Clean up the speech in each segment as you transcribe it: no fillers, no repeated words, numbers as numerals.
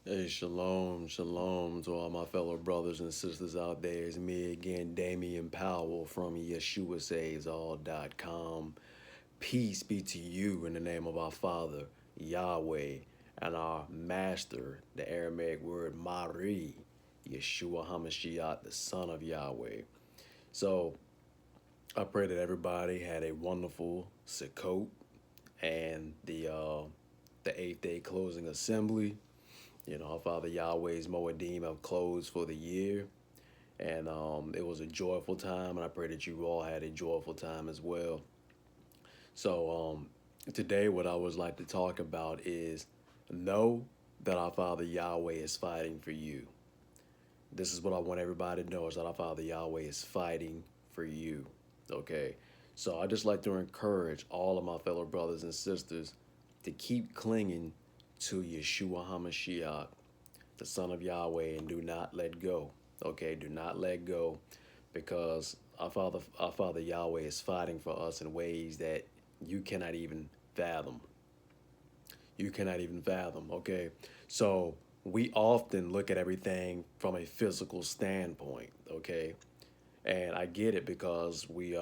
Hey, shalom, shalom to all my fellow brothers and sisters out there. It's me again, Damian Powell from YeshuaSavesAll.com. Peace be to you in the name of our Father, Yahweh, and our Master, the Aramaic word Mari, Yeshua HaMashiach, the Son of Yahweh. So, I pray that everybody had a wonderful Sukkot and the eighth day closing assembly. You know, our Father Yahweh's Moedim have closed for the year. And it was a joyful time, and I pray that you all had a joyful time as well. So today what I would like to talk about is know that our Father Yahweh is fighting for you. This is what I want everybody to know, is that our Father Yahweh is fighting for you. Okay? So I just like to encourage all of my fellow brothers and sisters to keep clinging to Yeshua HaMashiach, the Son of Yahweh, and do not let go. Okay, do not let go, because our Father Yahweh is fighting for us in ways that you cannot even fathom. You cannot even fathom. Okay, so we often look at everything from a physical standpoint. Okay, and I get it, because we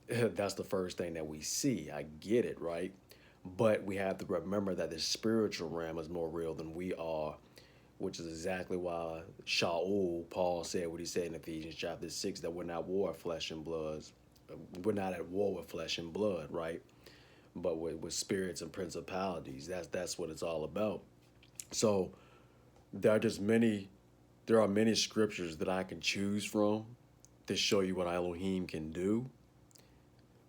that's the first thing that we see. I get it, right? But we have to remember that the spiritual realm is more real than we are, which is exactly why Paul said what he said in Ephesians chapter 6, that we're not war of flesh and blood. We're not at war with flesh and blood, right? But with spirits and principalities. That's what it's all about. So there are just there are many scriptures that I can choose from to show you what Elohim can do.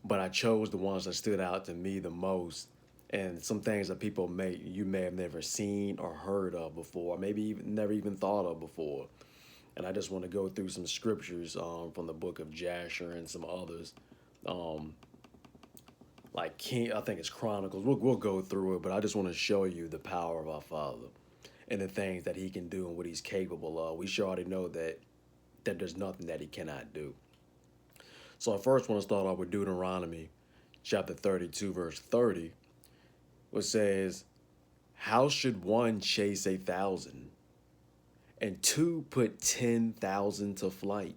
But I chose the ones that stood out to me the most, and some things that you may have never seen or heard of before, maybe even never even thought of before. And I just want to go through some scriptures from the book of Jasher and some others, um, like King. I think it's Chronicles. We'll go through it, but I just want to show you the power of our Father and the things that He can do and what He's capable of. We sure already know that there's nothing that He cannot do. So I first want to start off with Deuteronomy chapter 32, verse 30, which says, "How should one chase 1,000, and two put 10,000 to flight,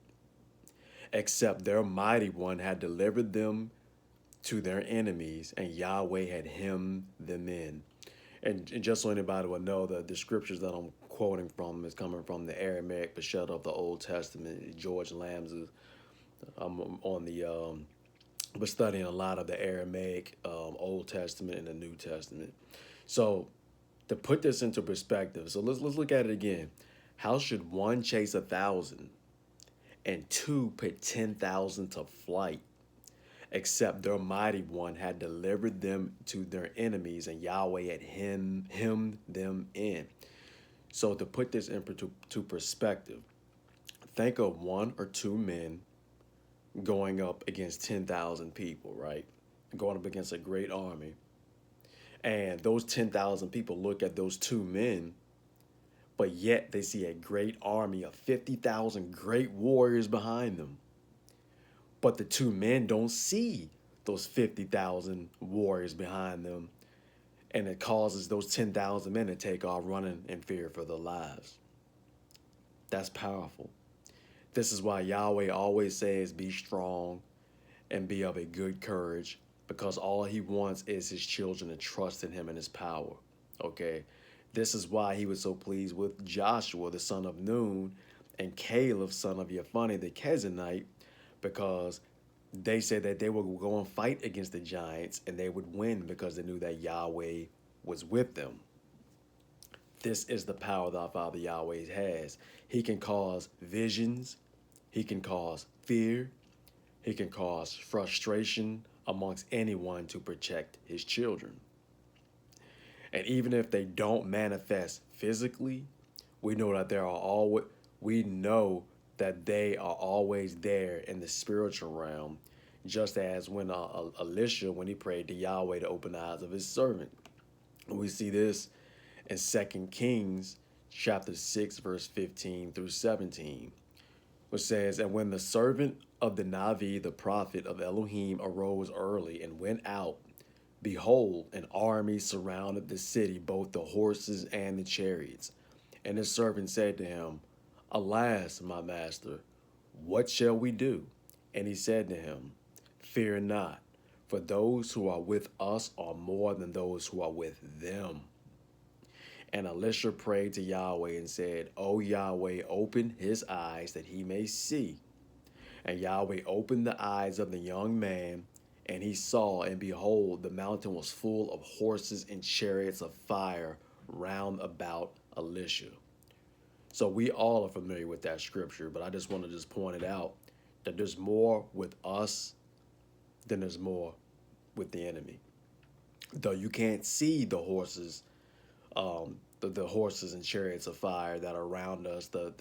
except their mighty one had delivered them to their enemies, and Yahweh had hemmed them in." And just so anybody will know, the scriptures that I'm quoting from is coming from the Aramaic Peshet of the Old Testament. George Lamb's is but studying a lot of the Aramaic Old Testament and the New Testament. So to put this into perspective, so let's look at it again. How should one chase 1,000 and two put 10,000 to flight, except their mighty one had delivered them to their enemies, and Yahweh had hemmed them in? So to put this into perspective, think of one or two men going up against 10,000 people, right? Going up against a great army. And those 10,000 people look at those two men, but yet they see a great army of 50,000 great warriors behind them. But the two men don't see those 50,000 warriors behind them, and it causes those 10,000 men to take off running in fear for their lives. That's powerful. This is why Yahweh always says, be strong and be of a good courage, because all He wants is His children to trust in Him and His power. Okay? This is why He was so pleased with Joshua, the son of Nun, and Caleb, son of Yephuneh, the Canaanite, because they said that they would go and fight against the giants and they would win, because they knew that Yahweh was with them. This is the power that our Father Yahweh has. He can cause visions. He can cause fear. He can cause frustration amongst anyone to protect His children. And even if they don't manifest physically, we know that they are always there in the spiritual realm, just as when Elisha, when he prayed to Yahweh to open the eyes of his servant. And we see this in 2 Kings chapter 6, verse 15 through 17, which says, "And when the servant of the Navi, the prophet of Elohim, arose early and went out behold, an army surrounded the city, both the horses and the chariots. And his servant said to him, Alas, my master, what shall we do? And he said to him, Fear not, for those who are with us are more than those who are with them. And Elisha prayed to Yahweh and said, O Yahweh, open his eyes that he may see. And Yahweh opened the eyes of the young man, and he saw, and behold, the mountain was full of horses and chariots of fire round about Elisha. So we all are familiar with that scripture, but I just want to just point it out that there's more with us than there's more with the enemy. Though you can't see the horses, the horses and chariots of fire that are around us, the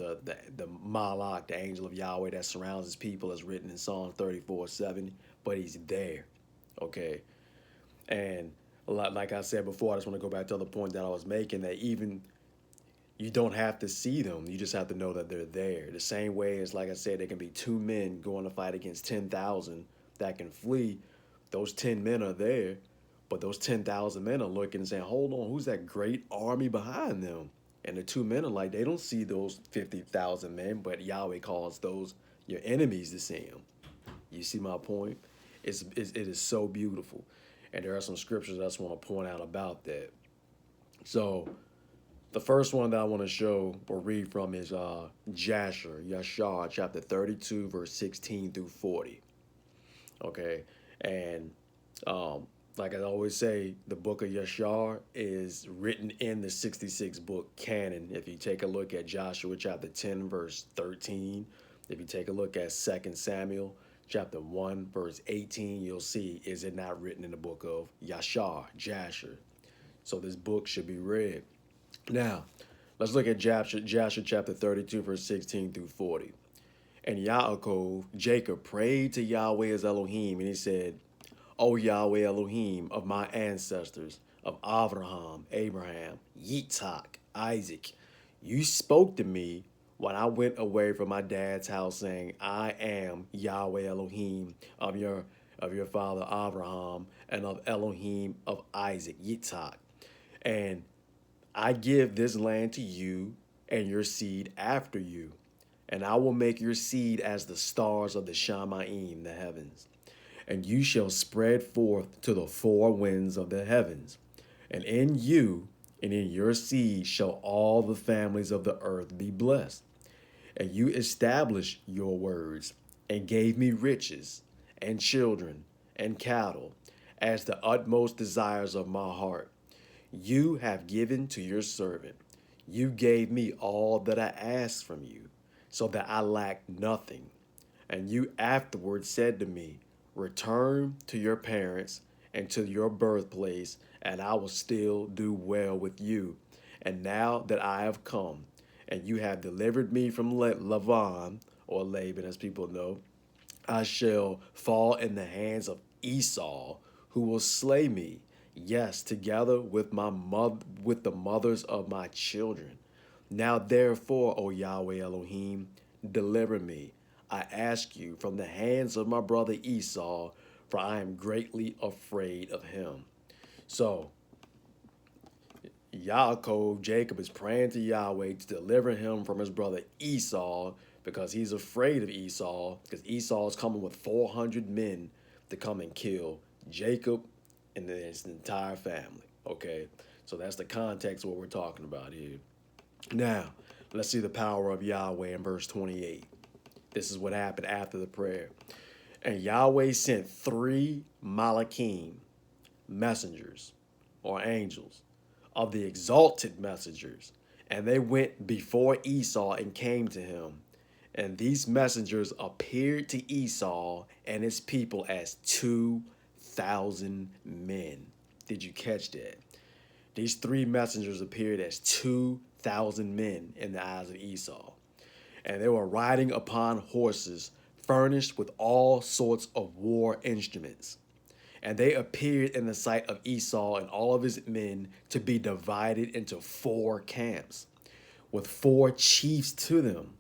Malach, the angel of Yahweh that surrounds his people, as written in Psalm 34:7, but he's there, okay? And like I said before, I just want to go back to the point that I was making, that even you don't have to see them. You just have to know that they're there. The same way as, like I said, there can be two men going to fight against 10,000 that can flee. Those 10 men are there, but those 10,000 men are looking and saying, hold on, who's that great army behind them? And the two men are like, they don't see those 50,000 men, but Yahweh calls those your enemies to see them. You see my point? It is so beautiful. And there are some scriptures I just want to point out about that. So the first one that I want to show or read from is Yeshua, chapter 32, verse 16 through 40. Okay, and like I always say, the book of Yeshua is written in the 66 book canon. If you take a look at Joshua chapter 10, verse 13, if you take a look at 2 Samuel chapter 1, verse 18, you'll see, is it not written in the book of Yeshua, Jasher? So this book should be read. Now, let's look at Joshua chapter 32, verse 16 through 40. And Jacob prayed to Yahweh as Elohim, and he said, O Yahweh Elohim of my ancestors, of Abraham, Yitzhak, Isaac, you spoke to me when I went away from my dad's house, saying, I am Yahweh Elohim of your father Abraham, and of Elohim of Isaac, Yitzhak. And I give this land to you and your seed after you, and I will make your seed as the stars of the Shamayim, the heavens. And you shall spread forth to the four winds of the heavens. And in you and in your seed shall all the families of the earth be blessed. And you established your words and gave me riches and children and cattle as the utmost desires of my heart. You have given to your servant. You gave me all that I asked from you, so that I lacked nothing. And you afterward said to me, Return to your parents and to your birthplace, and I will still do well with you. And now that I have come, and you have delivered me from Laban, or Laban as people know, I shall fall in the hands of Esau, who will slay me, yes, together with the mothers of my children. Now therefore, O Yahweh Elohim, deliver me, I ask you, from the hands of my brother Esau, for I am greatly afraid of him. So Jacob is praying to Yahweh to deliver him from his brother Esau, because he's afraid of Esau, because Esau is coming with 400 men to come and kill Jacob and his entire family. Okay, so that's the context of what we're talking about here. Now, let's see the power of Yahweh in verse 28. This is what happened after the prayer. And Yahweh sent 3 Malachim, messengers or angels, of the exalted messengers, and they went before Esau and came to him. And these messengers appeared to Esau and his people as 2,000 men. Did you catch that? These 3 messengers appeared as 2,000 men in the eyes of Esau. And they were riding upon horses, furnished with all sorts of war instruments. And they appeared in the sight of Esau and all of his men to be divided into 4 camps, with 4 chiefs to them.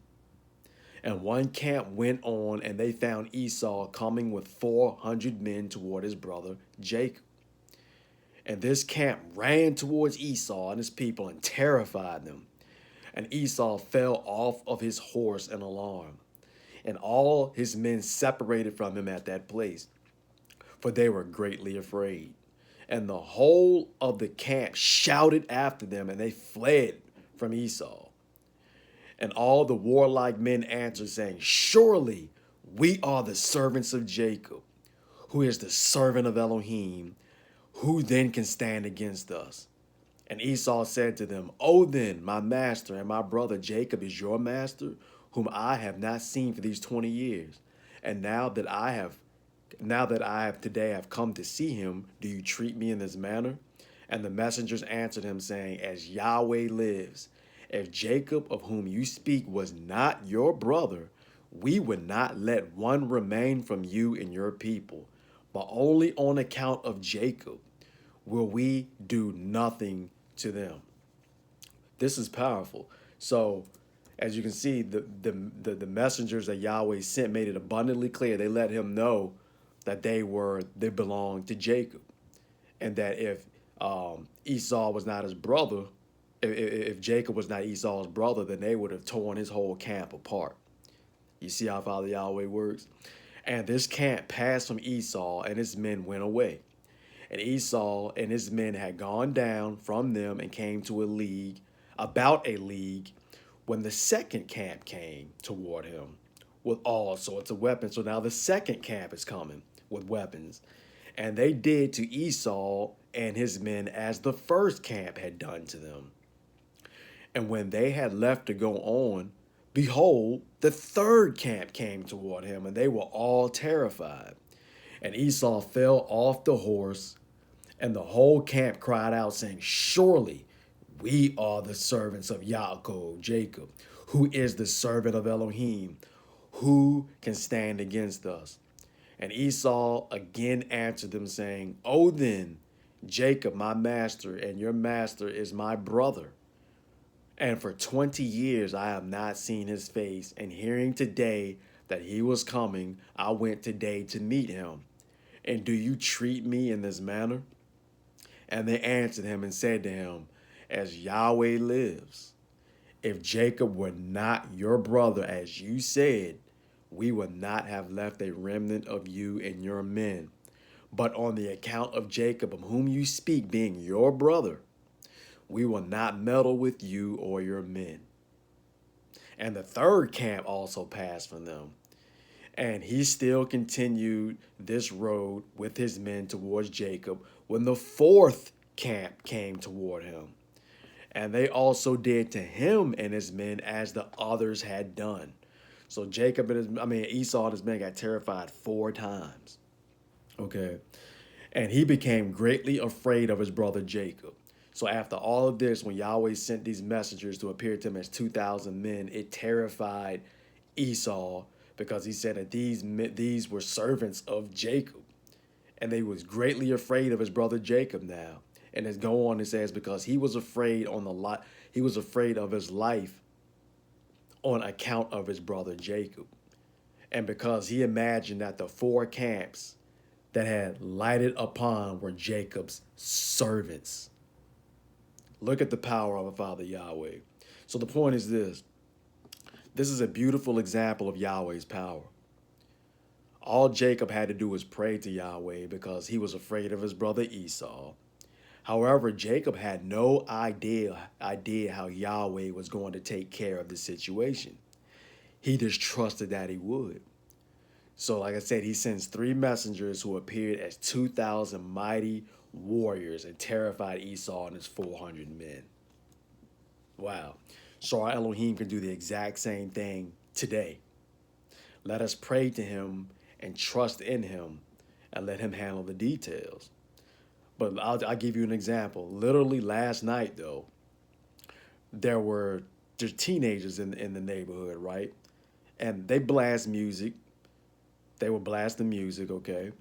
And one camp went on, and they found Esau coming with 400 men toward his brother Jacob. And this camp ran towards Esau and his people and terrified them. And Esau fell off of his horse in alarm. And all his men separated from him at that place, for they were greatly afraid. And the whole of the camp shouted after them, and they fled from Esau. And all the warlike men answered, saying, surely we are the servants of Jacob, who is the servant of Elohim. Who then can stand against us? And Esau said to them, O then, my master and my brother Jacob is your master, whom I have not seen for these 20 years. And now that I have today come to see him, do you treat me in this manner? And the messengers answered him, saying, as Yahweh lives, if Jacob, of whom you speak, was not your brother, we would not let one remain from you and your people, but only on account of Jacob will we do nothing to them. This is powerful. So, as you can see, the messengers that Yahweh sent made it abundantly clear. They let him know that they belonged to Jacob, and that if Esau was not his brother, if Jacob was not Esau's brother, then they would have torn his whole camp apart. You see how Father Yahweh works? And this camp passed from Esau, and his men went away. And Esau and his men had gone down from them and came to about a league, when the second camp came toward him with all sorts of weapons. So now the second camp is coming with weapons. And they did to Esau and his men as the first camp had done to them. And when they had left to go on, behold, the third camp came toward him, and they were all terrified. And Esau fell off the horse, and the whole camp cried out, saying, surely we are the servants of Yaakov, Jacob, who is the servant of Elohim. Who can stand against us? And Esau again answered them, saying, O then, Jacob, my master, and your master is my brother. And for 20 years I have not seen his face, and hearing today that he was coming, I went today to meet him. And do you treat me in this manner? And they answered him and said to him, as Yahweh lives, if Jacob were not your brother, as you said, we would not have left a remnant of you and your men. But on the account of Jacob, of whom you speak, being your brother, we will not meddle with you or your men. And the third camp also passed from them. And he still continued this road with his men towards Jacob, when the fourth camp came toward him. And they also did to him and his men as the others had done. So Esau and his men got terrified 4 times. Okay. And he became greatly afraid of his brother Jacob. So after all of this, when Yahweh sent these messengers to appear to him as 2,000 men, it terrified Esau, because he said that these were servants of Jacob. And they was greatly afraid of his brother Jacob now. And it's go on, it says, because he was afraid of his life on account of his brother Jacob. And because he imagined that the 4 camps that had lighted upon were Jacob's servants. Look at the power of our Father Yahweh. So the point is this. This is a beautiful example of Yahweh's power. All Jacob had to do was pray to Yahweh because he was afraid of his brother Esau. However, Jacob had no idea how Yahweh was going to take care of the situation. He just trusted that he would. So like I said, he sends 3 messengers who appeared as 2,000 mighty warriors and terrified Esau and his 400 men. Wow. So our Elohim can do the exact same thing today. Let us pray to him and trust in him and let him handle the details. But I'll give you an example. Literally last night, though, there were teenagers in the neighborhood, right? And they blast music. They were blasting music, okay?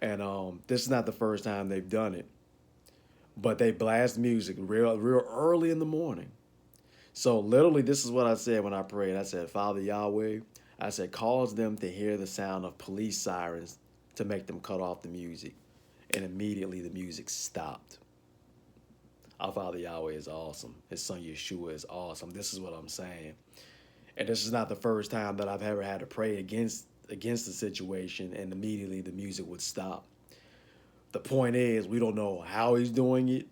And this is not the first time they've done it. But they blast music real early in the morning. So literally, this is what I said when I prayed. I said, Father Yahweh, I said, cause them to hear the sound of police sirens to make them cut off the music. And immediately the music stopped. Our Father Yahweh is awesome. His son Yeshua is awesome. This is what I'm saying. And this is not the first time that I've ever had to pray against the situation, and immediately the music would stop. The point is, we don't know how he's doing it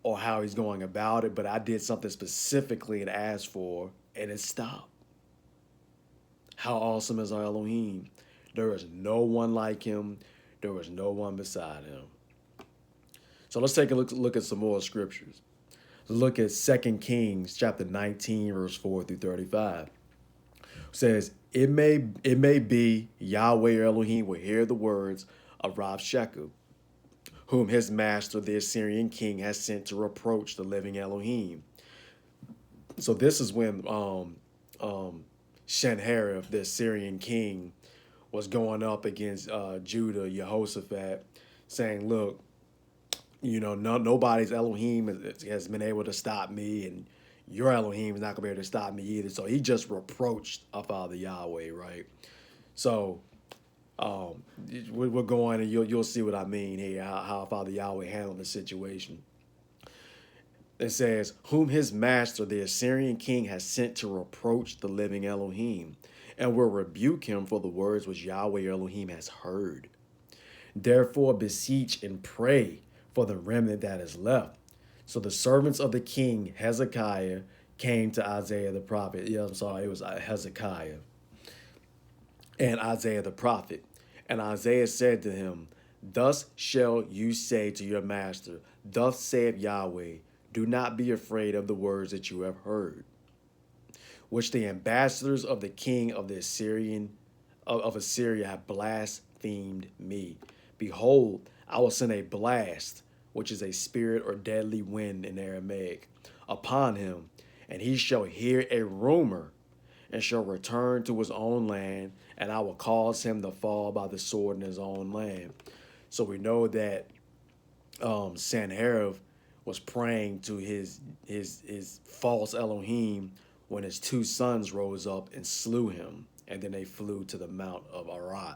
or how he's going about it, but I did something specifically and asked for, and it stopped. How awesome is our Elohim? There is no one like him. There is no one beside him. So let's take a look at some more scriptures. Look at 2 Kings chapter 19, verse 4 through 35. It says, it may be Yahweh Elohim will hear the words of Rabshakeh, whom his master, the Assyrian king, has sent to reproach the living Elohim. So this is when Shenherib, the Assyrian king, was going up against Judah, Jehoshaphat, saying, look, you know, nobody's Elohim has been able to stop me, and your Elohim is not going to be able to stop me either. So he just reproached our Father Yahweh, right? So we're going, and you'll see what I mean here, how Father Yahweh handled the situation. It says, whom his master, the Assyrian king, has sent to reproach the living Elohim, and will rebuke him for the words which Yahweh Elohim has heard. Therefore beseech and pray for the remnant that is left. So the servants of the king Hezekiah came to Isaiah the prophet. Yeah, I'm sorry, it was Hezekiah. And Isaiah the prophet. And Isaiah said to him, thus shall you say to your master, thus saith Yahweh, do not be afraid of the words that you have heard, which the ambassadors of the king of the of Assyria have blasphemed me. Behold, I will send a blast, which is a spirit or deadly wind in Aramaic, upon him, and he shall hear a rumor, and shall return to his own land, and I will cause him to fall by the sword in his own land. So we know that Sanherib was praying to his false Elohim when his two sons rose up and slew him, and then they flew to the Mount of Arat.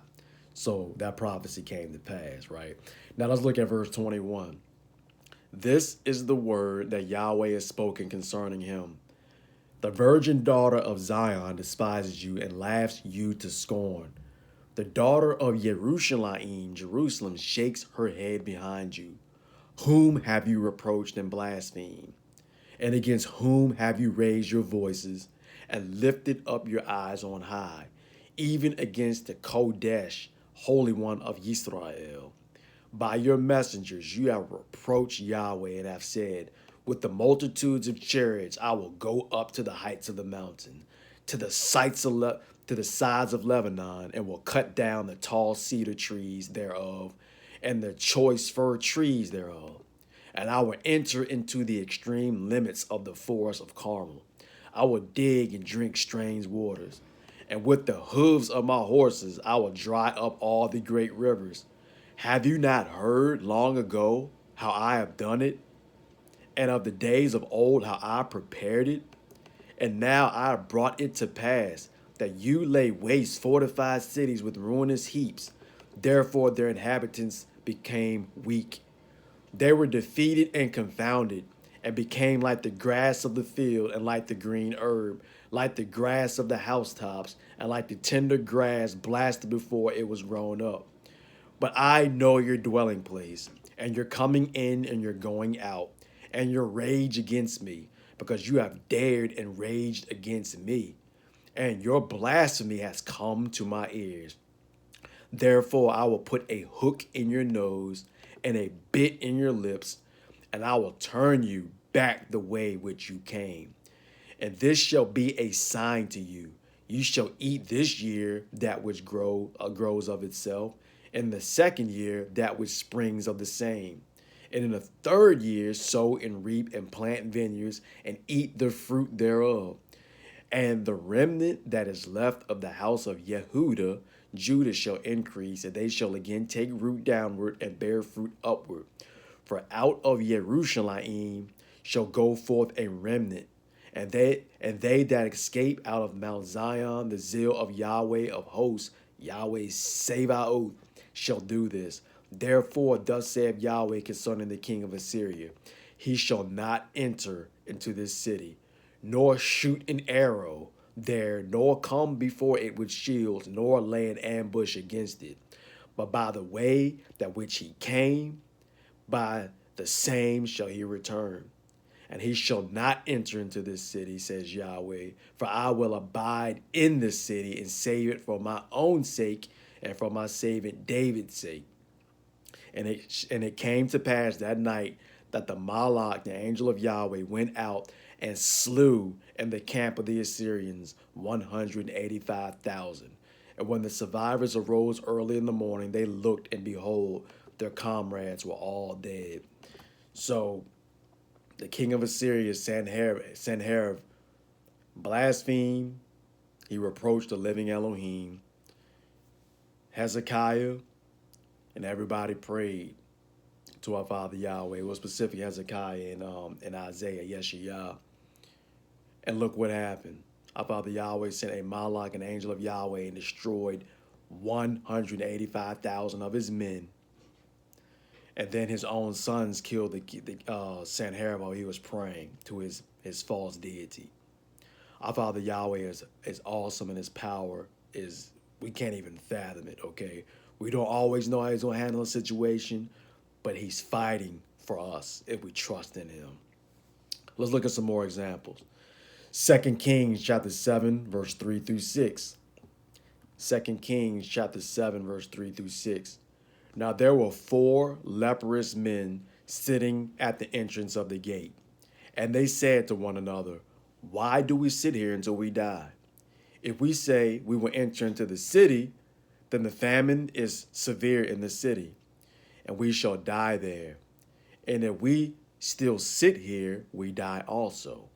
So that prophecy came to pass, right? Now let's look at verse 21. This is the word that Yahweh has spoken concerning him. The virgin daughter of Zion despises you and laughs you to scorn. The daughter of Jerusalem, shakes her head behind you. Whom have you reproached and blasphemed? And against whom have you raised your voices and lifted up your eyes on high, even against the Kodesh, Holy One of Israel? By your messengers you have reproached Yahweh and have said, with the multitudes of chariots I will go up to the heights of the mountain, to the sides of Lebanon, and will cut down the tall cedar trees thereof, and the choice fir trees thereof. And I will enter into the extreme limits of the forest of Carmel. I will dig and drink strange waters, and with the hooves of my horses I will dry up all the great rivers. Have you not heard long ago how I have done it, and of the days of old how I prepared it? And now I have brought it to pass that you lay waste fortified cities with ruinous heaps. Therefore their inhabitants became weak. They were defeated and confounded, and became like the grass of the field, and like the green herb, like the grass of the housetops, and like the tender grass blasted before it was grown up. But I know your dwelling place, and your coming in and your going out, and your rage against me, because you have dared and raged against me, and your blasphemy has come to my ears. Therefore I will put a hook in your nose and a bit in your lips, and I will turn you back the way which you came. And this shall be a sign to you. You shall eat this year that which grows of itself, in the second year that which springs of the same. And in the third year sow and reap and plant vineyards, and eat the fruit thereof. And the remnant that is left of the house of Yehuda, Judah, shall increase, and they shall again take root downward and bear fruit upward. For out of Jerusalem shall go forth a remnant, and they that escape out of Mount Zion, the zeal of Yahweh of hosts, YeshuaSavesAll, shall do this. Therefore thus saith Yahweh concerning the king of Assyria, he shall not enter into this city, nor shoot an arrow there, nor come before it with shields, nor lay an ambush against it. But by the way that which he came, by the same shall he return. And he shall not enter into this city, says Yahweh, for I will abide in this city and save it for my own sake and for my servant David's sake. And it came to pass that night that the Malach, the angel of Yahweh, went out and slew in the camp of the Assyrians 185,000. And when the survivors arose early in the morning, they looked, and behold, their comrades were all dead. So the king of Assyria, Sanherib, blasphemed. He reproached the living Elohim. Hezekiah and everybody prayed to our Father Yahweh. It was specific Hezekiah and Isaiah, YESHUA. And look what happened. Our Father Yahweh sent a Malach, an angel of Yahweh, and destroyed 185,000 of his men. And then his own sons killed the Sanherib while he was praying to his false deity. Our Father Yahweh is awesome, and his power is, we can't even fathom it, okay? We don't always know how he's going to handle a situation, but he's fighting for us if we trust in him. Let's look at some more examples. 2 Kings chapter 7, verse 3 through 6. 2 Kings chapter 7, verse 3 through 6. Now there were 4 leprous men sitting at the entrance of the gate. And they said to one another, why do we sit here until we die? If we say we will enter into the city, then the famine is severe in the city, and we shall die there. And if we still sit here, we die also.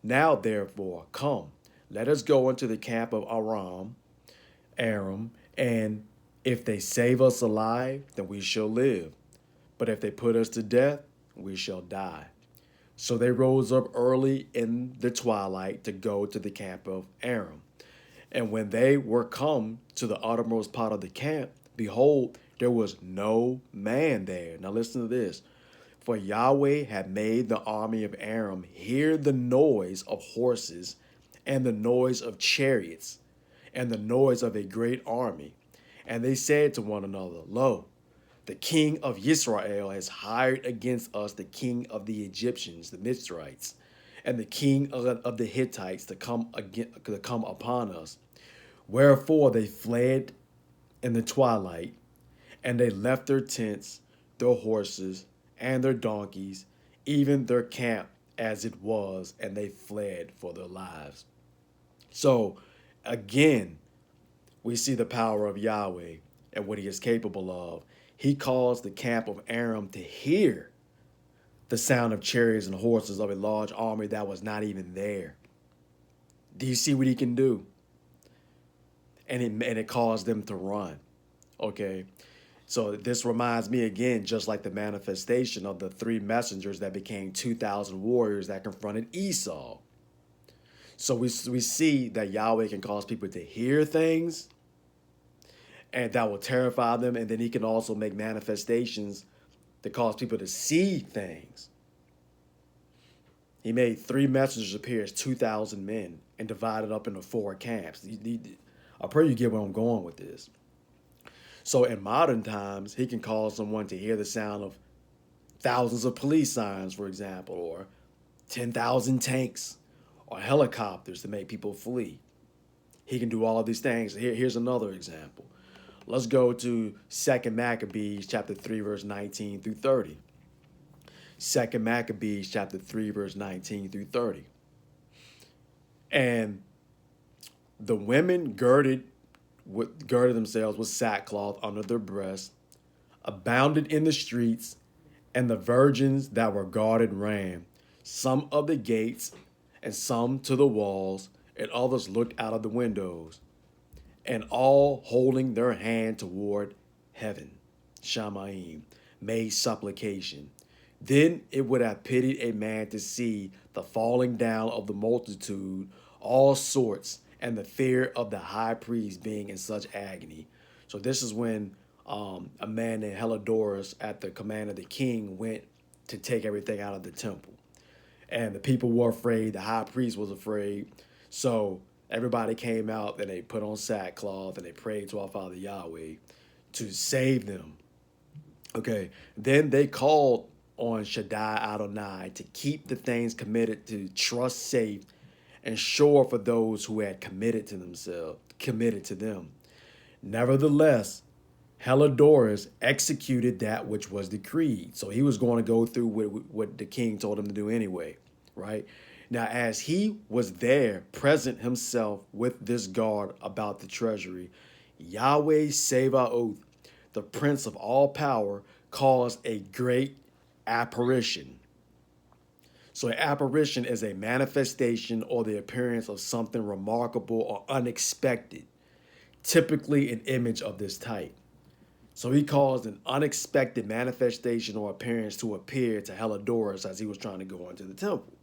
Now therefore, come, let us go into the camp of Aram, and if they save us alive, then we shall live. But if they put us to death, we shall die. So they rose up early in the twilight to go to the camp of Aram. And when they were come to the uttermost part of the camp, behold, there was no man there. Now listen to this. For Yahweh had made the army of Aram hear the noise of horses and the noise of chariots and the noise of a great army. And they said to one another, lo, the king of Israel has hired against us the king of the Egyptians, the Mitzrites, and the king of the Hittites to come upon us. Wherefore they fled in the twilight, and they left their tents, their horses, and their donkeys, even their camp as it was, and they fled for their lives. So, again, we see the power of Yahweh and what he is capable of. He caused the camp of Aram to hear the sound of chariots and horses of a large army that was not even there. Do you see what he can do? And it caused them to run, okay? So this reminds me again, just like the manifestation of the 3 messengers that became 2,000 warriors that confronted Esau. So we see that Yahweh can cause people to hear things, and that will terrify them. And then he can also make manifestations to cause people to see things. He made 3 messengers appear as 2,000 men and divided up into 4 camps. I pray you get where I'm going with this. So in modern times, he can cause someone to hear the sound of thousands of police sirens, for example, or 10,000 tanks or helicopters to make people flee. He can do all of these things. Here's another example. Let's go to 2 Maccabees chapter 3, verse 19 through 30. 2 Maccabees chapter 3, verse 19 through 30. And the women girded themselves with sackcloth under their breasts, abounded in the streets, and the virgins that were guarded ran, some of the gates and some to the walls, and others looked out of the windows, and all holding their hand toward heaven, Shamaim, made supplication. Then it would have pitied a man to see the falling down of the multitude, all sorts, and the fear of the high priest being in such agony. So this is when a man named Helidorus, at the command of the king, went to take everything out of the temple. And the people were afraid. The high priest was afraid. So everybody came out and they put on sackcloth and they prayed to our Father Yahweh to save them. Okay. Then they called on Shaddai Adonai to keep the things committed to trust safe and sure for those who had committed to them. Nevertheless, Helidorus executed that which was decreed. So he was going to go through what the king told him to do anyway, right? Now, as he was there, present himself with this guard about the treasury, YESHUA, the Prince of all power, caused a great apparition. So an apparition is a manifestation or the appearance of something remarkable or unexpected, typically an image of this type. So he caused an unexpected manifestation or appearance to appear to Helidorus as he was trying to go into the temple.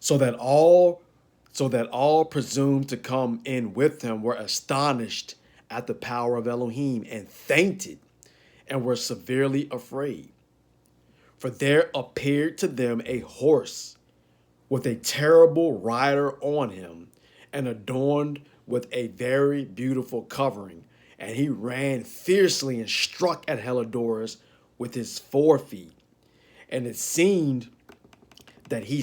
So that all presumed to come in with him were astonished at the power of Elohim and fainted and were severely afraid. For there appeared to them a horse with a terrible rider on him and adorned with a very beautiful covering. And he ran fiercely and struck at Helidorus with his forefeet. And it seemed that he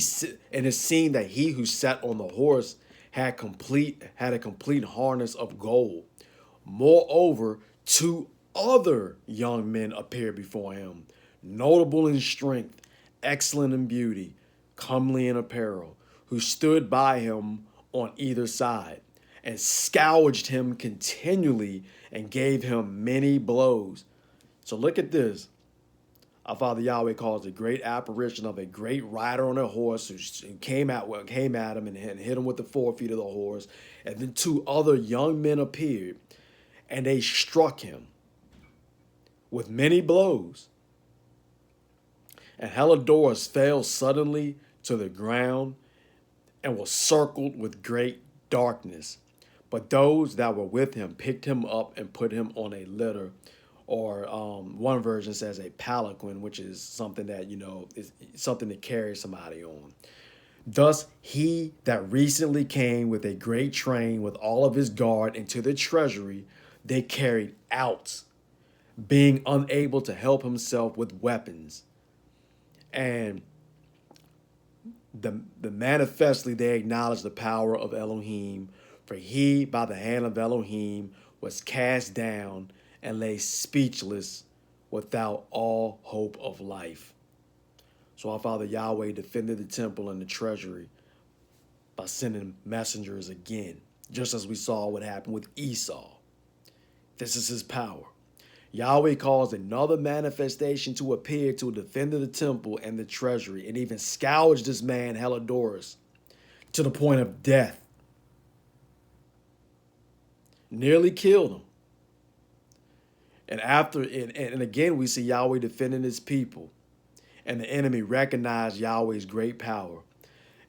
who sat on the horse had a complete harness of gold. Moreover, 2 other young men appeared before him, notable in strength, excellent in beauty, comely in apparel, who stood by him on either side, and scourged him continually and gave him many blows. So look at this. Our Father Yahweh calls a great apparition of a great rider on a horse who came at him and hit him with the forefeet of the horse. And then 2 other young men appeared, and they struck him with many blows. And Helidorus fell suddenly to the ground and was circled with great darkness. But those that were with him picked him up and put him on a litter, or one version says a palanquin, which is something that, is something to carry somebody on. Thus he that recently came with a great train with all of his guard into the treasury, they carried out, being unable to help himself with weapons. And the manifestly they acknowledged the power of Elohim, for he by the hand of Elohim was cast down and lay speechless without all hope of life. So our Father Yahweh defended the temple and the treasury by sending messengers again, just as we saw what happened with Esau. This is his power. Yahweh caused another manifestation to appear to defend the temple and the treasury, and even scourged this man Helidorus to the point of death. Nearly killed him. And again we see Yahweh defending his people, and the enemy recognized Yahweh's great power.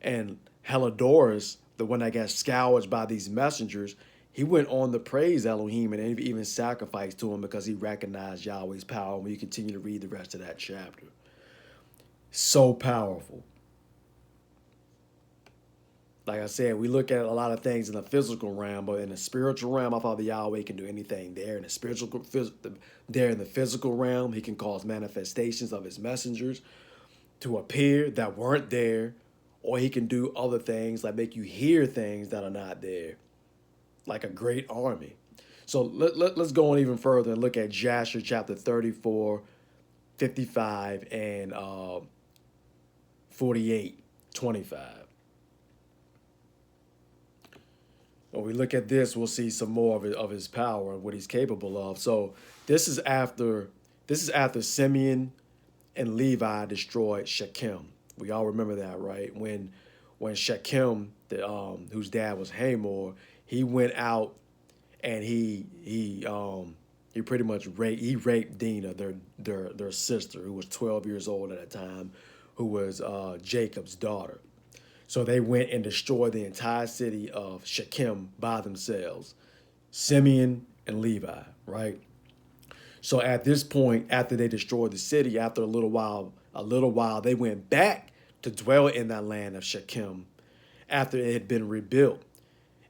And Helidorus, the one that got scourged by these messengers, he went on to praise Elohim and even sacrificed to him because he recognized Yahweh's power. When you continue to read the rest of that chapter, so powerful. Like I said, we look at a lot of things in the physical realm, but in the spiritual realm, our Father Yahweh can do anything there. In the physical realm, he can cause manifestations of his messengers to appear that weren't there, or he can do other things like make you hear things that are not there, like a great army. So let's go on even further and look at Jasher chapter 34, 55, and 48, 25. When we look at this, we'll see some more of his power and what he's capable of. So this is after Simeon and Levi destroyed Shechem. We all remember that, right? When Shechem, whose dad was Hamor, he went out and he pretty much raped Dinah, their sister, who was 12 years old at the time, who was Jacob's daughter. So they went and destroyed the entire city of Shechem by themselves, Simeon and Levi, right? So at this point, after they destroyed the city, after a little while a little while, they went back to dwell in that land of Shechem after it had been rebuilt.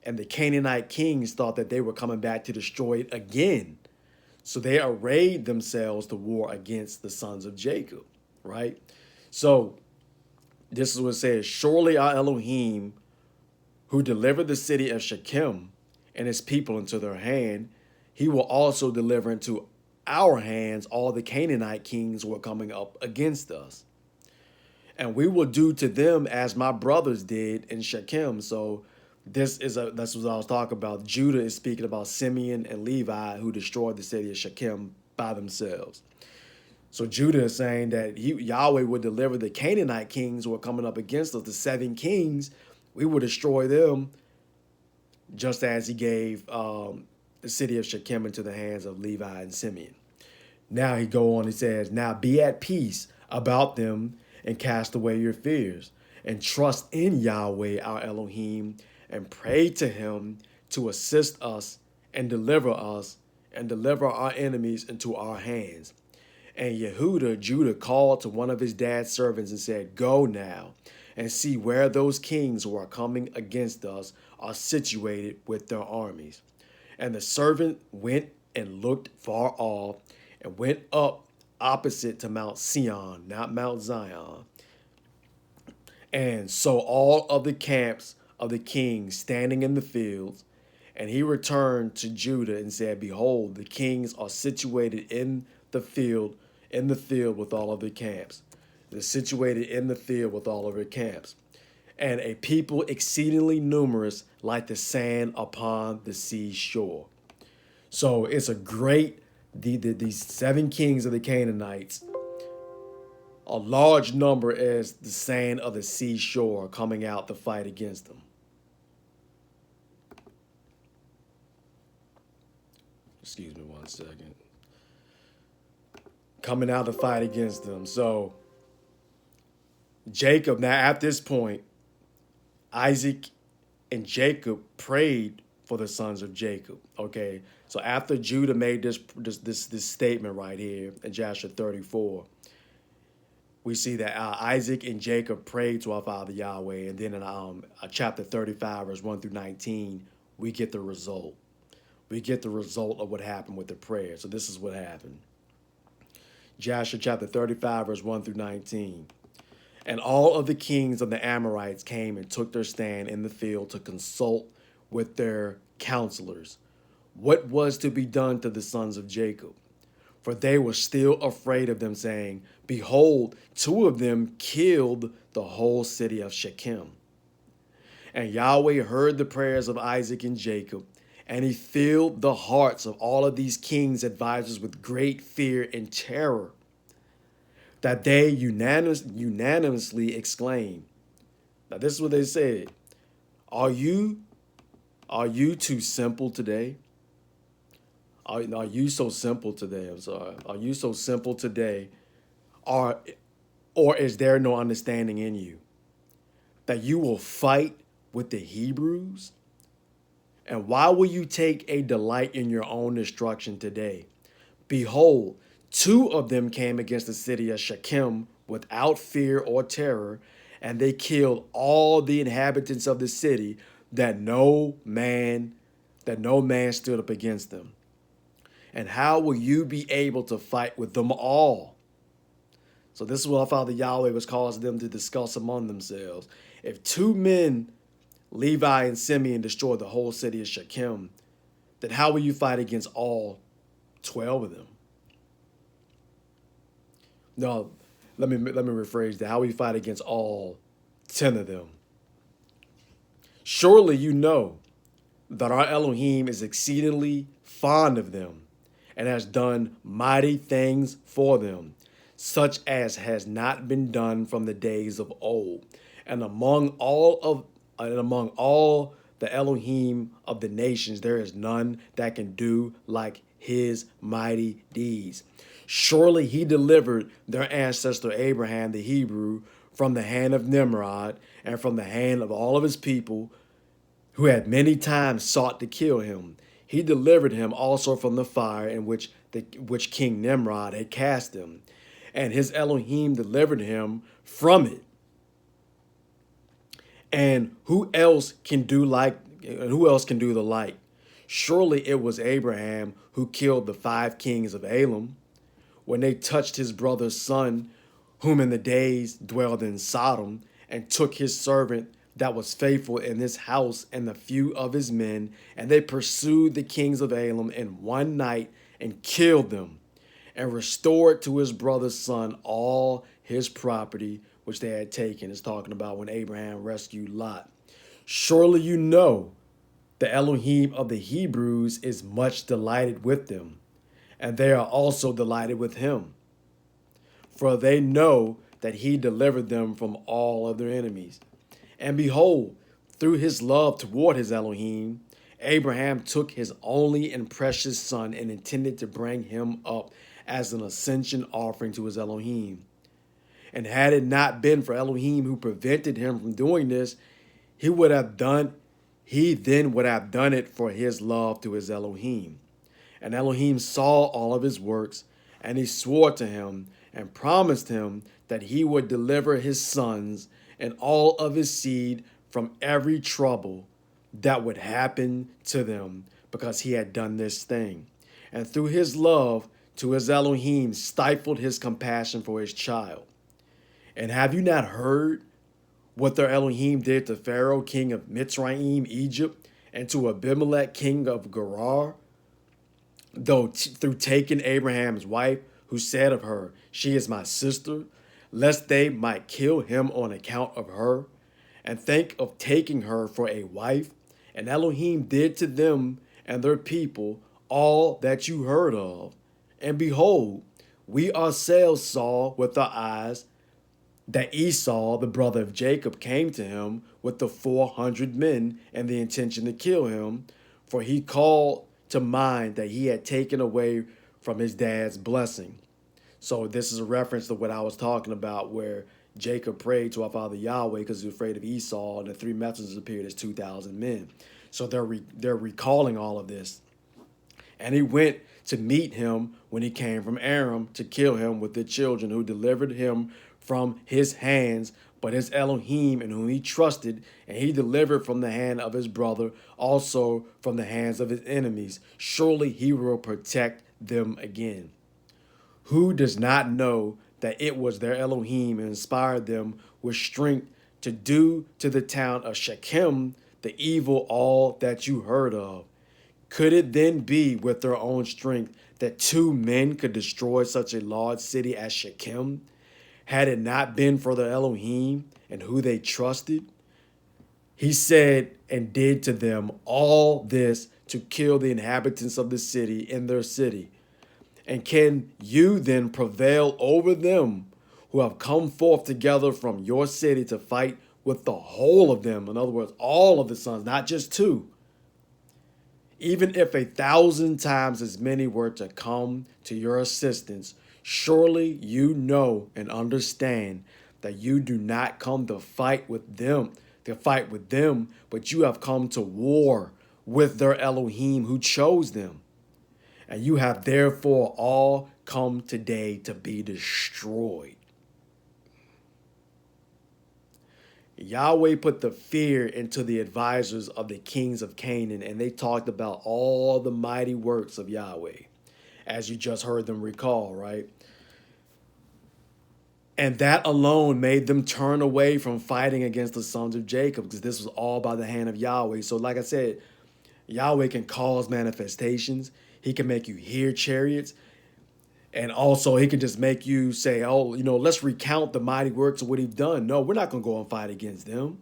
And the Canaanite kings thought that they were coming back to destroy it again. So they arrayed themselves to war against the sons of Jacob, right? So this is what it says, surely our Elohim, who delivered the city of Shechem and his people into their hand, he will also deliver into our hands all the Canaanite kings who are coming up against us. And we will do to them as my brothers did in Shechem. So that's what I was talking about. Judah is speaking about Simeon and Levi who destroyed the city of Shechem by themselves. So Judah is saying that Yahweh would deliver the Canaanite kings who are coming up against us, the 7 kings. We will destroy them just as he gave the city of Shechem into the hands of Levi and Simeon. Now he go on, he says, now be at peace about them and cast away your fears and trust in Yahweh our Elohim and pray to him to assist us and deliver our enemies into our hands. And Judah called to one of his dad's servants and said, go now and see where those kings who are coming against us are situated with their armies. And the servant went and looked far off and went up opposite to Mount Sion, not Mount Zion. And saw all of the camps of the kings standing in the fields. And he returned to Judah and said, behold, the kings are situated in the field with all of their camps. They're situated in the field with all of their camps. And a people exceedingly numerous like the sand upon the seashore. So it's a great, these 7 kings of the Canaanites, a large number as the sand of the seashore coming out to fight against them. Excuse me 1 second. Coming out to fight against them. So Jacob, now at this point, Isaac and Jacob prayed for the sons of Jacob. Okay, so after Judah made this statement right here in Joshua 34, we see that Isaac and Jacob prayed to our Father Yahweh, and then in chapter 35, verse 1 through 19, we get the result. We get the result of what happened with the prayer. So this is what happened. Joshua chapter 35, verse 1 through 19. And all of the kings of the Amorites came and took their stand in the field to consult with their counselors what was to be done to the sons of Jacob. For they were still afraid of them, saying, behold, 2 of them killed the whole city of Shechem. And Yahweh heard the prayers of Isaac and Jacob, and he filled the hearts of all of these kings' advisors with great fear and terror, that they unanimously exclaimed. Now this is what they said. Are you too simple today? Are you so simple today? I'm sorry. Are you so simple today? Or is there no understanding in you that you will fight with the Hebrews? And why will you take a delight in your own destruction today? Behold, 2 of them came against the city of Shechem without fear or terror, and they killed all the inhabitants of the city, that no man stood up against them. And how will you be able to fight with them all? So this is what our Father Yahweh was causing them to discuss among themselves. If 2 men, Levi and Simeon, destroyed the whole city of Shechem, then how will you fight against all 12 of them? No, let me rephrase that. How will you fight against all 10 of them? Surely you know that our Elohim is exceedingly fond of them and has done mighty things for them, such as has not been done from the days of old. And among all the Elohim of the nations, there is none that can do like his mighty deeds. Surely he delivered their ancestor Abraham the Hebrew from the hand of Nimrod and from the hand of all of his people who had many times sought to kill him. He delivered him also from the fire in which King Nimrod had cast him. and his Elohim delivered him from it. And who else can do the like? Surely it was Abraham who killed the 5 kings of Elam when they touched his brother's son, whom in the days dwelled in Sodom, and took his servant that was faithful in his house and the few of his men, and they pursued the kings of Elam in one night and killed them, and restored to his brother's son all his property which they had taken. It's talking about when Abraham rescued Lot. Surely you know the Elohim of the Hebrews is much delighted with them, and they are also delighted with him. For they know that he delivered them from all of their enemies. And behold, through his love toward his Elohim, Abraham took his only and precious son and intended to bring him up as an ascension offering to his Elohim. And had it not been for Elohim who prevented him from doing this, he then would have done it for his love to his Elohim. And Elohim saw all of his works, and he swore to him and promised him that he would deliver his sons and all of his seed from every trouble that would happen to them, because he had done this thing. And through his love to his Elohim stifled his compassion for his child. And have you not heard what their Elohim did to Pharaoh, king of Mitzrayim, Egypt, and to Abimelech, king of Gerar? Through taking Abraham's wife, who said of her, she is my sister, lest they might kill him on account of her, and think of taking her for a wife. And Elohim did to them and their people all that you heard of. And behold, we ourselves saw with our eyes that Esau, the brother of Jacob, came to him with the 400 men and the intention to kill him, for he called to mind that he had taken away from his dad's blessing. So this is a reference to what I was talking about, where Jacob prayed to our father Yahweh because he was afraid of Esau, and the 3 messengers appeared as 2,000 men. So they're recalling all of this. And he went to meet him when he came from Aram to kill him with the children who delivered him from his hands, but his Elohim in whom he trusted, and he delivered from the hand of his brother, also from the hands of his enemies. Surely he will protect them again. Who does not know that it was their Elohim who inspired them with strength to do to the town of Shechem the evil all that you heard of? Could it then be with their own strength that 2 men could destroy such a large city as Shechem, had it not been for their Elohim and who they trusted? He said and did to them all this to kill the inhabitants of the city in their city. And can you then prevail over them who have come forth together from your city to fight with the whole of them? In other words, all of the sons, not just 2. Even if 1,000 times as many were to come to your assistance, surely you know and understand that you do not come to fight with them, but you have come to war with their Elohim who chose them. And you have therefore all come today to be destroyed. Yahweh put the fear into the advisors of the kings of Canaan, and they talked about all the mighty works of Yahweh, as you just heard them recall, right? And that alone made them turn away from fighting against the sons of Jacob, because this was all by the hand of Yahweh. So like I said, Yahweh can cause manifestations. He can make you hear chariots. And also, he can just make you say, oh, let's recount the mighty works of what he's done. No, we're not going to go and fight against them.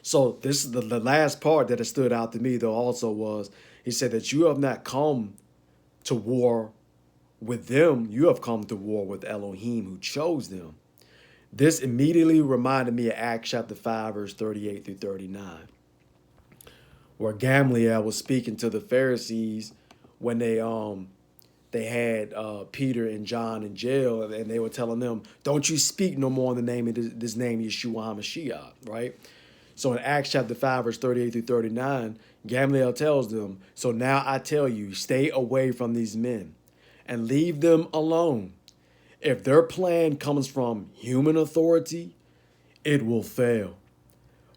So this is the last part that stood out to me, though, also was, he said that you have not come to war with them. You have come to war with Elohim who chose them. This immediately reminded me of Acts chapter 5, verse 38 through 39, where Gamaliel was speaking to the Pharisees when they had Peter and John in jail, and they were telling them, don't you speak no more in the name of this name, YESHUA HaMashiach, right? So in Acts chapter 5, verse 38 through 39, Gamaliel tells them, so now I tell you, stay away from these men and leave them alone. If their plan comes from human authority, it will fail.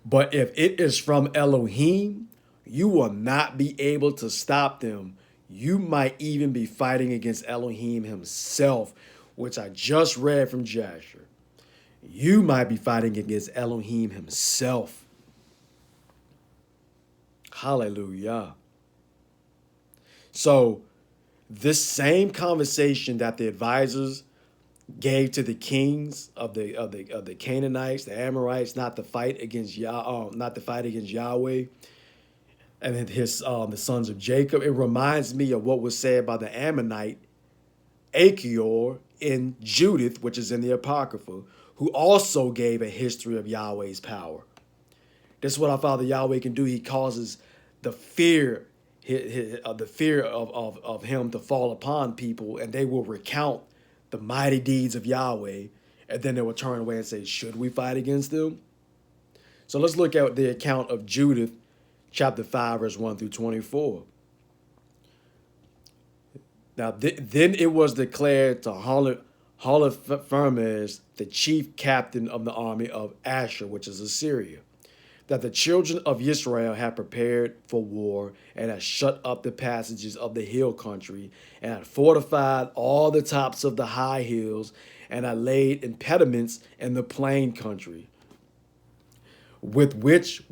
But if it is from Elohim, you will not be able to stop them. You might even be fighting against Elohim himself, which I just read from Jasher. You might be fighting against Elohim himself. Hallelujah. So this same conversation that the advisors gave to the kings of the Canaanites, the Amorites, not to fight against Yahweh and his the sons of Jacob. It reminds me of what was said by the Ammonite Achior in Judith, which is in the Apocrypha, who also gave a history of Yahweh's power. This is what our Father Yahweh can do. He causes the fear of him to fall upon people, and they will recount the mighty deeds of Yahweh, and then they will turn away and say, should we fight against them? So let's look at the account of Judith, chapter 5, verse 1 through 24. Now, then it was declared to Holofernes, the chief captain of the army of Achior, which is Assyria, that the children of Israel had prepared for war and had shut up the passages of the hill country and had fortified all the tops of the high hills and had laid impediments in the plain country, with which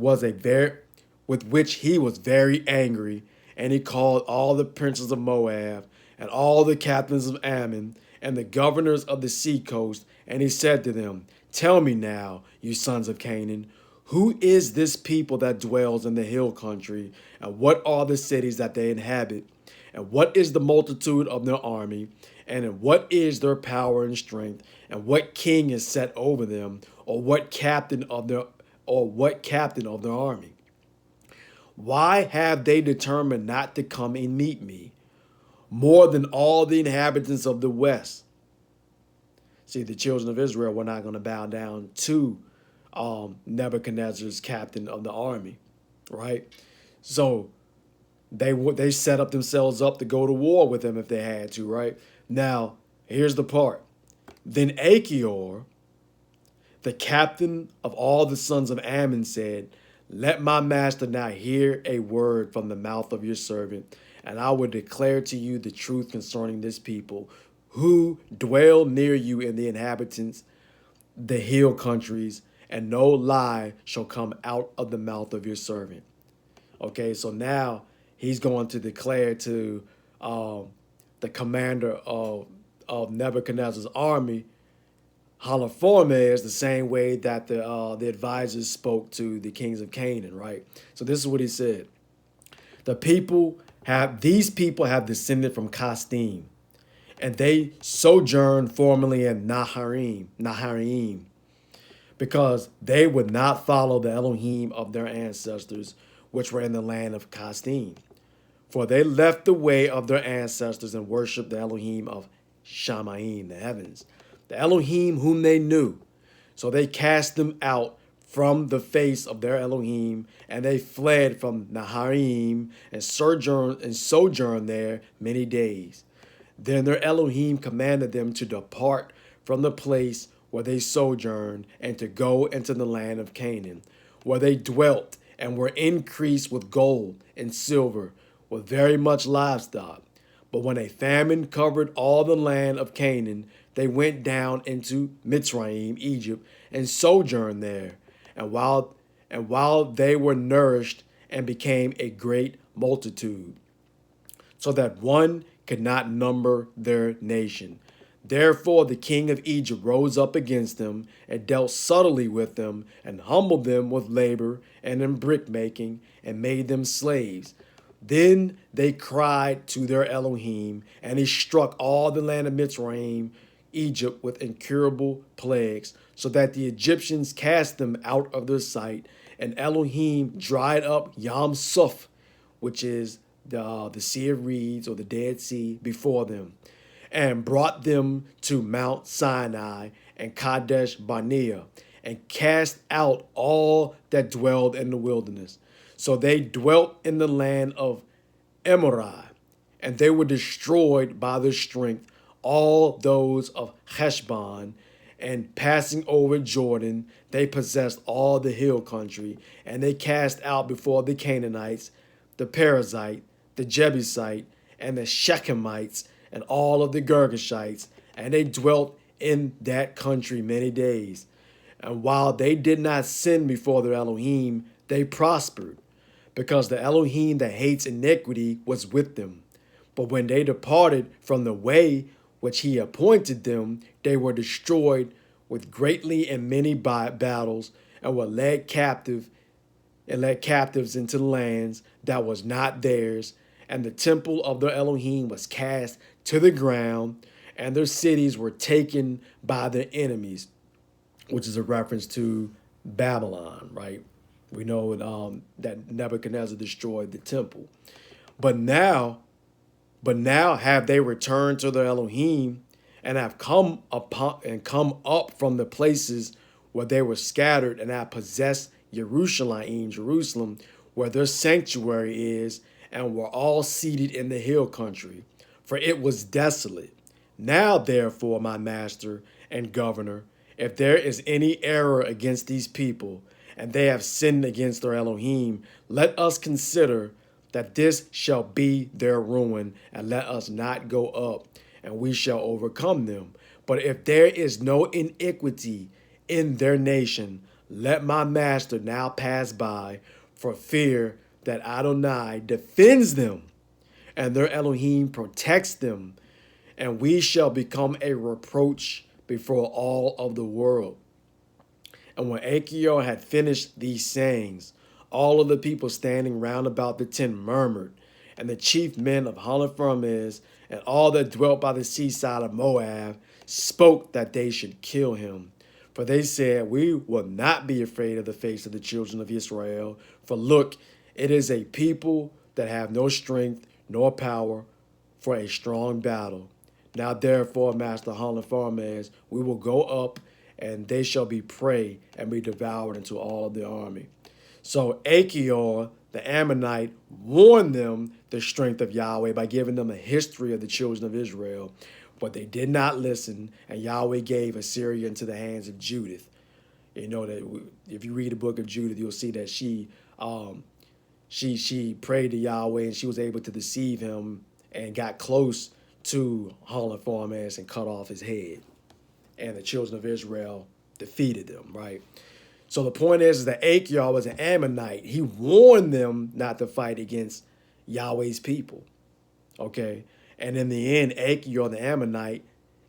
he was very angry, and he called all the princes of Moab and all the captains of Ammon and the governors of the sea coast, and he said to them, tell me now, you sons of Canaan, who is this people that dwells in the hill country, and what are the cities that they inhabit, and what is the multitude of their army, and in what is their power and strength, and what king is set over them, or what captain of their army? Why have they determined not to come and meet me, more than all the inhabitants of the west? See, the children of Israel were not going to bow down to Nebuchadnezzar's captain of the army, right? So they set up themselves up to go to war with him if they had to, right? Now, here's the part. Then Achior, the captain of all the sons of Ammon, said, let my master now hear a word from the mouth of your servant, and I will declare to you the truth concerning this people, who dwell near you in the inhabitants, the hill countries, and no lie shall come out of the mouth of your servant. Okay, so now he's going to declare to the commander of Nebuchadnezzar's army, Holofernes, the same way that the advisors spoke to the kings of Canaan, right? So this is what he said. These people have descended from Casdim, and they sojourned formerly in Naharim, because they would not follow the Elohim of their ancestors, which were in the land of Casdim. For they left the way of their ancestors and worshipped the Elohim of Shamaim, the heavens, the Elohim whom they knew. So they cast them out from the face of their Elohim, and they fled from Naharim and sojourned there many days. Then their Elohim commanded them to depart from the place where they sojourned and to go into the land of Canaan, where they dwelt and were increased with gold and silver, with very much livestock. But when a famine covered all the land of Canaan, they went down into Mitzrayim, Egypt, and sojourned there. And while they were nourished and became a great multitude, so that one could not number their nation. Therefore the king of Egypt rose up against them and dealt subtly with them and humbled them with labor and in brickmaking and made them slaves. Then they cried to their Elohim, and he struck all the land of Mitzrayim, Egypt, with incurable plagues, so that the Egyptians cast them out of their sight, and Elohim dried up Yam Suf, which is the Sea of Reeds, or the Dead Sea, before them, and brought them to Mount Sinai and Kadesh Barnea, and cast out all that dwelled in the wilderness. So they dwelt in the land of Emorai, and they were destroyed by their strength, all those of Heshbon, and passing over Jordan, they possessed all the hill country, and they cast out before the Canaanites, the Perizzite, the Jebusite, and the Shechemites, and all of the Girgashites, and they dwelt in that country many days. And while they did not sin before their Elohim, they prospered, because the Elohim that hates iniquity was with them. But when they departed from the way which he appointed them, they were destroyed with greatly and many battles, and were led captives into lands that was not theirs. And the temple of their Elohim was cast to the ground, and their cities were taken by their enemies, which is a reference to Babylon, right? We know that Nebuchadnezzar destroyed the temple. But now have they returned to their Elohim, and have come up from the places where they were scattered, and have possessed Jerusalem, where their sanctuary is, and were all seated in the hill country, for it was desolate. Now, therefore, my master and governor, if there is any error against these people, and they have sinned against their Elohim, let us consider that this shall be their ruin, and let us not go up, and we shall overcome them. But if there is no iniquity in their nation, let my master now pass by, for fear that Adonai defends them, and their Elohim protects them, and we shall become a reproach before all of the world. And when Achior had finished these sayings, all of the people standing round about the tent murmured, and the chief men of Holofernes and all that dwelt by the seaside of Moab spoke that they should kill him. For they said, we will not be afraid of the face of the children of Israel. For look, it is a people that have no strength nor power for a strong battle. Now therefore, Master Holofernes, we will go up, and they shall be prey and be devoured into all of the army. So Achior, the Ammonite, warned them the strength of Yahweh by giving them a history of the children of Israel. But they did not listen, and Yahweh gave Assyria into the hands of Judith. You know that if you read the book of Judith, you'll see that she prayed to Yahweh, and she was able to deceive him and got close to Holofernes and cut off his head. And the children of Israel defeated them, right? So the point is that Achior was an Ammonite. He warned them not to fight against Yahweh's people, okay? And in the end, Achior, the Ammonite,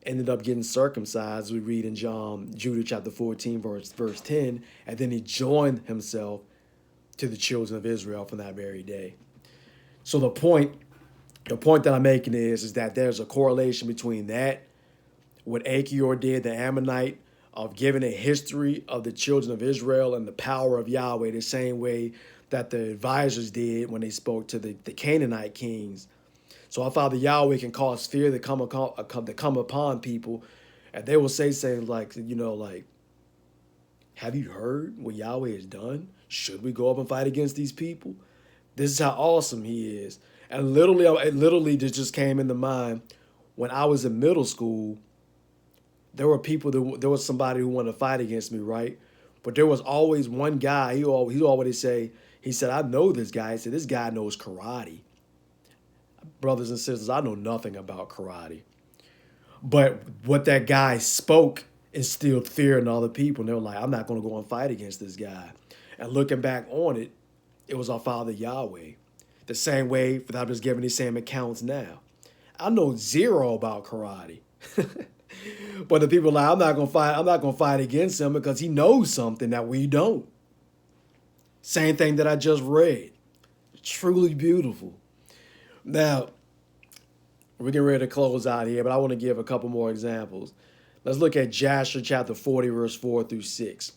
ended up getting circumcised. We read in Judah chapter 14, verse 10, and then he joined himself to the children of Israel from that very day. So the point that I'm making is that there's a correlation between that, what Achior did, the Ammonite, of giving a history of the children of Israel and the power of Yahweh, the same way that the advisors did when they spoke to the Canaanite kings. So our Father Yahweh can cause fear to come upon people, and they will say things like, have you heard what Yahweh has done? Should we go up and fight against these people? This is how awesome he is. And literally this just came into mind when I was in middle school. There was somebody who wanted to fight against me, right? But there was always one guy, he always say, he said, I know this guy. He said, this guy knows karate. Brothers and sisters, I know nothing about karate. But what that guy spoke instilled fear in other people. And they were like, I'm not going to go and fight against this guy. And looking back on it, it was our Father Yahweh. The same way that I'm just giving these same accounts now. I know zero about karate. But the people are like, I'm not gonna fight against him because he knows something that we don't. Same thing that I just read. Truly beautiful. Now, we're getting ready to close out here, but I want to give a couple more examples. Let's look at Jasher chapter 40, verse 4 through 6.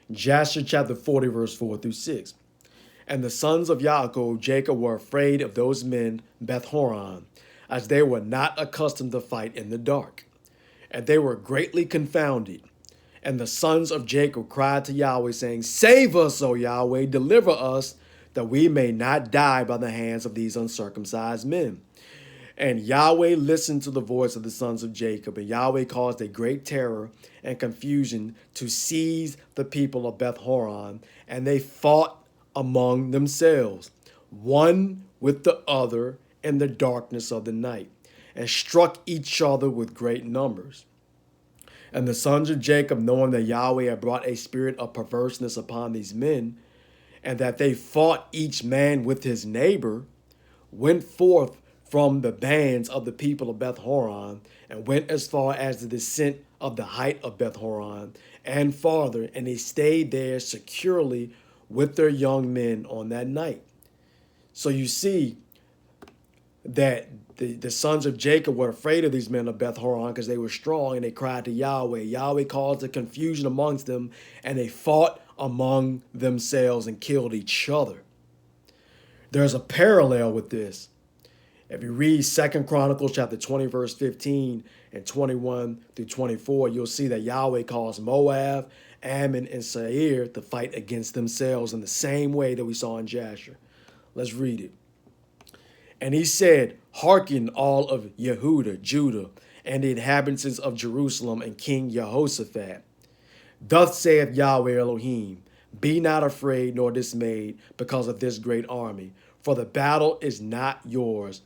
Jasher chapter 40, verse 4 through 6. And the sons of Yaakov, Jacob, were afraid of those men, Beth-horon, as they were not accustomed to fight in the dark. And they were greatly confounded. And the sons of Jacob cried to Yahweh, saying, Save us, O Yahweh, deliver us, that we may not die by the hands of these uncircumcised men. And Yahweh listened to the voice of the sons of Jacob, and Yahweh caused a great terror and confusion to seize the people of Beth Horon, and they fought among themselves, one with the other in the darkness of the night, and struck each other with great numbers. And the sons of Jacob, knowing that Yahweh had brought a spirit of perverseness upon these men, and that they fought each man with his neighbor, went forth from the bands of the people of Beth Horon, and went as far as the descent of the height of Beth Horon, and farther, and they stayed there securely with their young men on that night. So you see that the sons of Jacob were afraid of these men of Beth Horon because they were strong, and they cried to Yahweh. Yahweh caused a confusion amongst them, and they fought among themselves and killed each other. There's a parallel with this. If you read 2 Chronicles chapter 20, verse 15 and 21 through 24, you'll see that Yahweh caused Moab, Ammon, and Seir to fight against themselves in the same way that we saw in Jasher. Let's read it. And he said, Hearken all of Yehuda, Judah, and the inhabitants of Jerusalem, and King Jehoshaphat. Thus saith Yahweh Elohim, Be not afraid nor dismayed because of this great army, for the battle is not yours,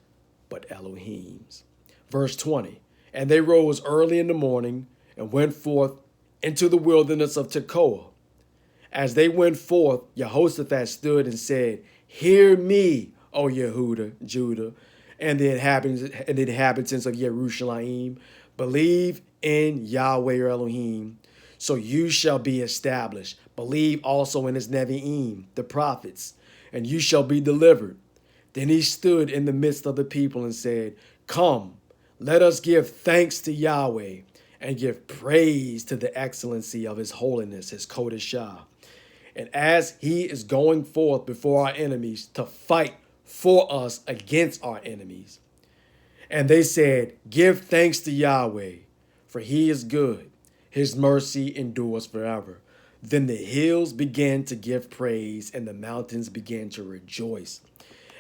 but Elohim's. Verse 20, And they rose early in the morning and went forth into the wilderness of Tekoa. As they went forth, Jehoshaphat stood and said, Hear me, O Yehuda, Judah, and the inhabitants of Jerusalem. Believe in Yahweh your Elohim, so you shall be established. Believe also in his Nevi'im, the prophets, and you shall be delivered. Then he stood in the midst of the people and said, Come, let us give thanks to Yahweh and give praise to the excellency of his holiness, his Kodeshah. And as he is going forth before our enemies to fight for us against our enemies. And they said, Give thanks to Yahweh, for he is good. His mercy endures forever. Then the hills began to give praise, and the mountains began to rejoice.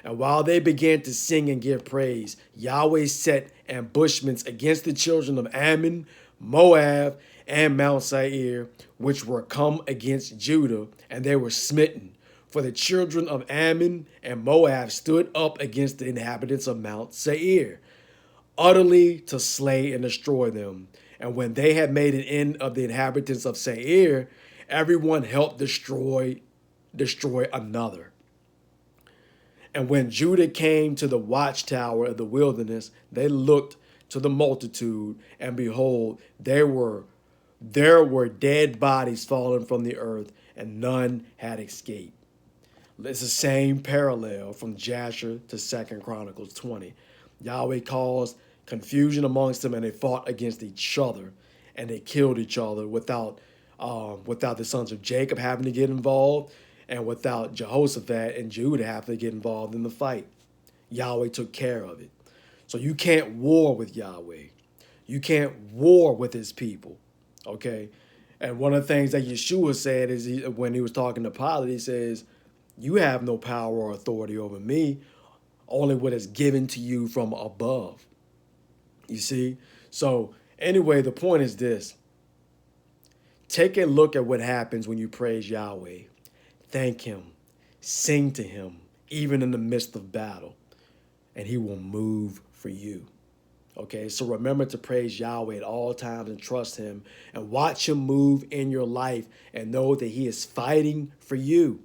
And while they began to sing and give praise, Yahweh set ambushments against the children of Ammon, Moab, and Mount Seir, which were come against Judah, and they were smitten. For the children of Ammon and Moab stood up against the inhabitants of Mount Seir, utterly to slay and destroy them. And when they had made an end of the inhabitants of Seir, everyone helped destroy another. And when Judah came to the watchtower of the wilderness, they looked to the multitude, and behold, there were dead bodies fallen from the earth, and none had escaped. It's the same parallel from Jasher to 2 Chronicles 20. Yahweh caused confusion amongst them, and they fought against each other, and they killed each other without the sons of Jacob having to get involved, and without Jehoshaphat and Judah having to get involved in the fight. Yahweh took care of it. So you can't war with Yahweh. You can't war with his people. Okay? And one of the things that Yeshua said is when he was talking to Pilate, he says, You have no power or authority over me, only what is given to you from above. You see? So anyway, the point is this. Take a look at what happens when you praise Yahweh. Thank him. Sing to him, even in the midst of battle, and he will move for you. Okay, so remember to praise Yahweh at all times and trust him and watch him move in your life and know that he is fighting for you.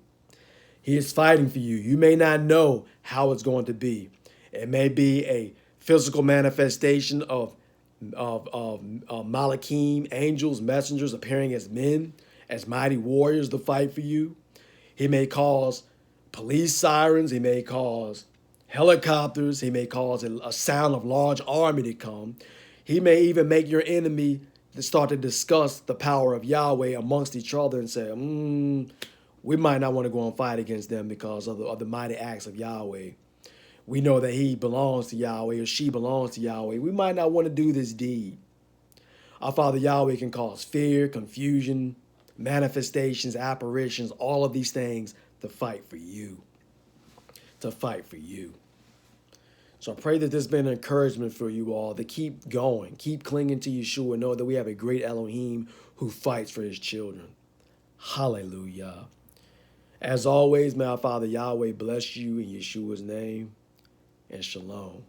He is fighting for you. You may not know how it's going to be. It may be a physical manifestation of Malachim, angels, messengers appearing as men, as mighty warriors to fight for you. He may cause police sirens. He may cause helicopters. He may cause a sound of large army to come. He may even make your enemy to start to discuss the power of Yahweh amongst each other and say, we might not want to go and fight against them because of the mighty acts of Yahweh. We know that he belongs to Yahweh or she belongs to Yahweh. We might not want to do this deed. Our Father Yahweh can cause fear, confusion, manifestations, apparitions, all of these things to fight for you. To fight for you. So I pray that this has been an encouragement for you all to keep going, keep clinging to Yeshua, know that we have a great Elohim who fights for his children. Hallelujah. As always, may our Father Yahweh bless you in Yeshua's name, and shalom.